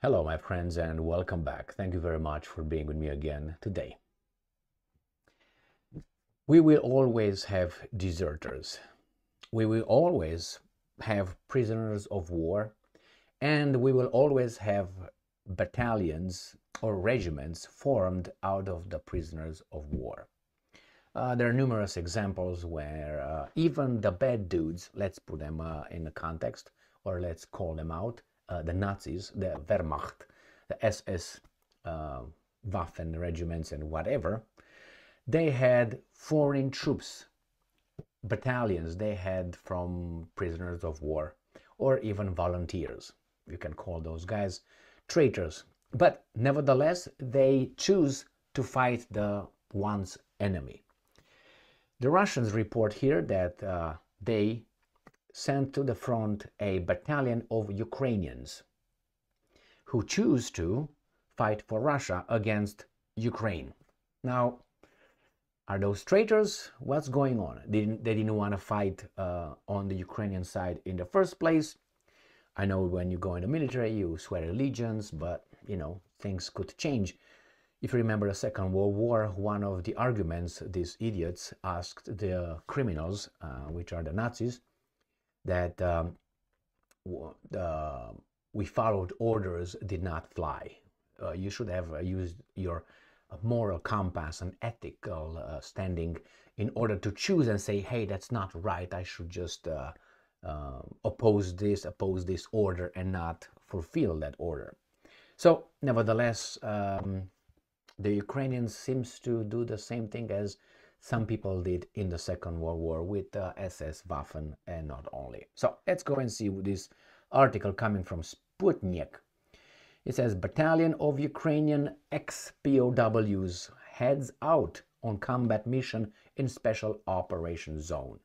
Hello, my friends, and welcome back. Thank you very much for being with me again today. We will always have deserters. We will always have prisoners of war, and we will always have battalions or regiments formed out of the prisoners of war. There are numerous examples where even the bad dudes, let's put them in a context, or let's call them out, the Nazis, the Wehrmacht, the SS Waffen regiments and whatever, they had foreign troops, battalions they had from prisoners of war, or even volunteers. You can call those guys traitors. But nevertheless, they choose to fight the one's enemy. The Russians report here that they sent to the front a battalion of Ukrainians who choose to fight for Russia against Ukraine. Now, are those traitors? What's going on? They didn't want to fight on the Ukrainian side in the first place. I know when you go in the military, you swear allegiance, but things could change. If you remember the Second World War, one of the arguments these idiots asked the criminals, which are the Nazis, that we followed orders did not fly. You should have used your moral compass and ethical standing in order to choose and say, hey, that's not right. I should just oppose this order and not fulfill that order. So, nevertheless, the Ukrainians seems to do the same thing as some people did in the Second World War with SS Waffen and not only. So let's go and see this article coming from Sputnik. It says Battalion of Ukrainian ex-POWs heads out on combat mission in Special Operations Zone.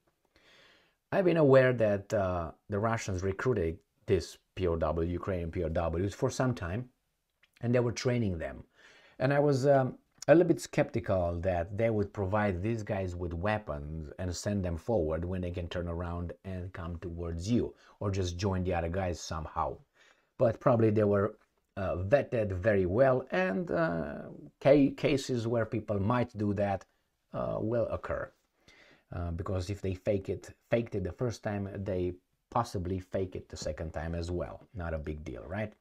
I've been aware that the Russians recruited this POW, Ukrainian POWs, for some time, and they were training them. And I was a little bit skeptical that they would provide these guys with weapons and send them forward when they can turn around and come towards you, or just join the other guys somehow. But probably they were vetted very well, and cases where people might do that will occur. Because if they faked it the first time, they possibly fake it the second time as well. Not a big deal, right?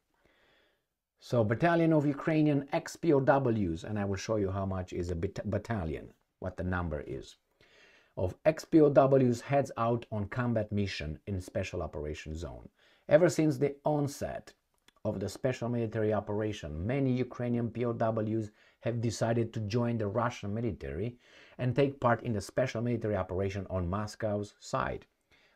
So battalion of Ukrainian ex-POWs, and I will show you how much is a battalion, what the number is, of ex-POWs heads out on combat mission in Special Operations Zone. Ever since the onset of the special military operation, many Ukrainian POWs have decided to join the Russian military and take part in the special military operation on Moscow's side.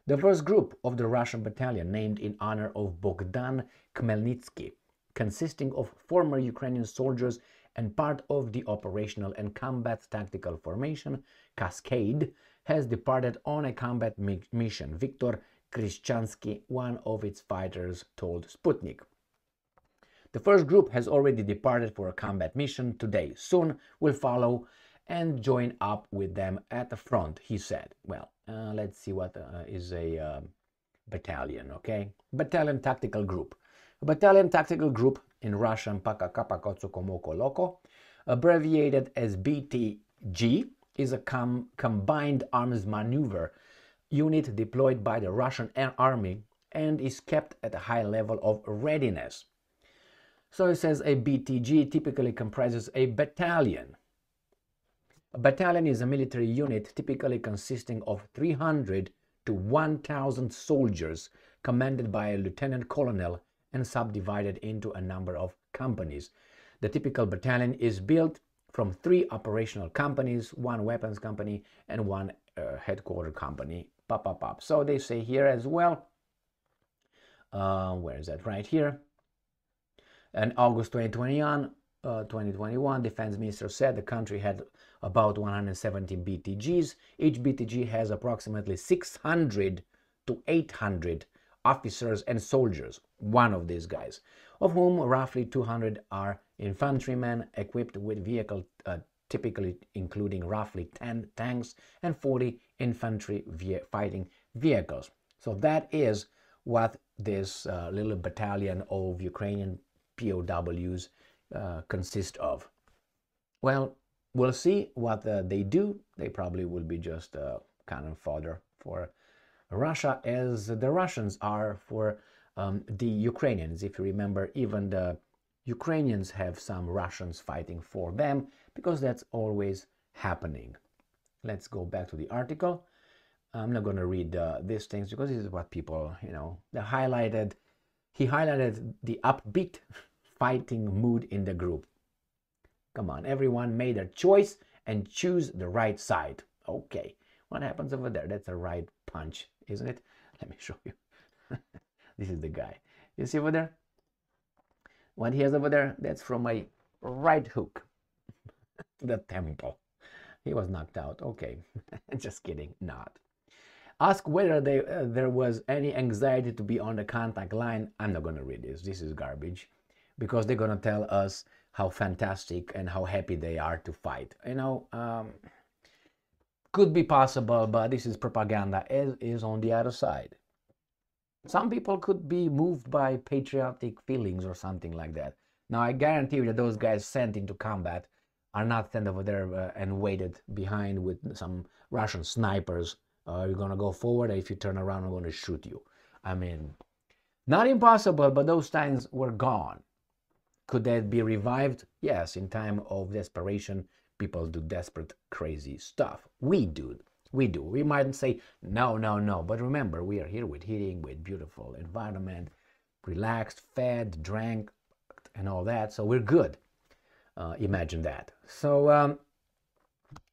The first group of the Russian battalion, named in honor of Bogdan Khmelnytsky, consisting of former Ukrainian soldiers and part of the operational and combat tactical formation Cascade, has departed on a combat mission, Viktor Krishchansky, one of its fighters, told Sputnik. The first group has already departed for a combat mission today. Soon will follow and join up with them at the front, he said. Well, let's see what is a battalion, okay? Battalion Tactical Group. A battalion tactical group, in Russian Pakakapakotsukomoko, abbreviated as BTG, is a combined arms maneuver unit deployed by the Russian army and is kept at a high level of readiness. So it says a BTG typically comprises a battalion. A battalion is a military unit typically consisting of 300 to 1,000 soldiers commanded by a lieutenant colonel and subdivided into a number of companies. The typical battalion is built from 3 operational companies, 1 weapons company, and 1 headquarter company. So they say here as well, where is that? Right here. In August 2021, Defense Minister said the country had about 170 BTGs. Each BTG has approximately 600 to 800 officers and soldiers, one of these guys, of whom roughly 200 are infantrymen equipped with vehicles, typically including roughly 10 tanks and 40 infantry fighting vehicles. So that is what this little battalion of Ukrainian POWs consist of. Well, we'll see what they do. They probably will be just cannon fodder for Russia, as the Russians are for the Ukrainians. If you remember, even the Ukrainians have some Russians fighting for them, because that's always happening. Let's go back to the article. I'm not going to read these things because this is what people, they highlighted. He highlighted the upbeat fighting mood in the group. Come on, everyone made a choice and choose the right side. Okay, what happens over there? That's a right punch, isn't it? Let me show you. This is the guy. You see over there? What he has over there, that's from a right hook to the temple. He was knocked out. Okay, just kidding, not. Ask whether there was any anxiety to be on the contact line. I'm not going to read this. This is garbage, because they're going to tell us how fantastic and how happy they are to fight. Could be possible, but this is propaganda, as is on the other side. Some people could be moved by patriotic feelings or something like that. Now, I guarantee you that those guys sent into combat are not sent over there and waited behind with some Russian snipers. You're going to go forward, and if you turn around, I'm going to shoot you. I mean, not impossible, but those times were gone. Could that be revived? Yes, in time of desperation, people do desperate, crazy stuff. We do. We might say, no, no, no. But remember, we are here with heating, with beautiful environment, relaxed, fed, drank, and all that. So we're good. Imagine that. So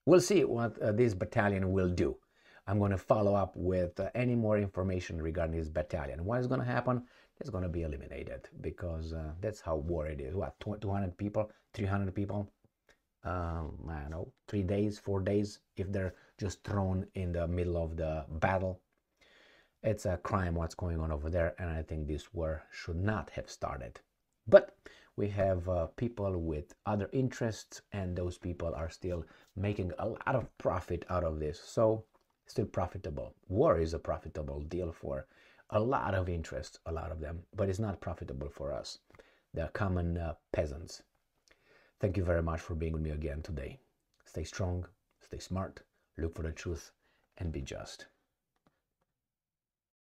we'll see what this battalion will do. I'm going to follow up with any more information regarding this battalion. What is going to happen? It's going to be eliminated, because that's how war it is. What, 200 people, 300 people? I don't know, 3 days, 4 days, if they're just thrown in the middle of the battle. It's a crime what's going on over there, and I think this war should not have started. But we have people with other interests, and those people are still making a lot of profit out of this. So, still profitable. War is a profitable deal for a lot of interests, a lot of them, but it's not profitable for us, the common peasants. Thank you very much for being with me again today. Stay strong, stay smart, look for the truth, and be just.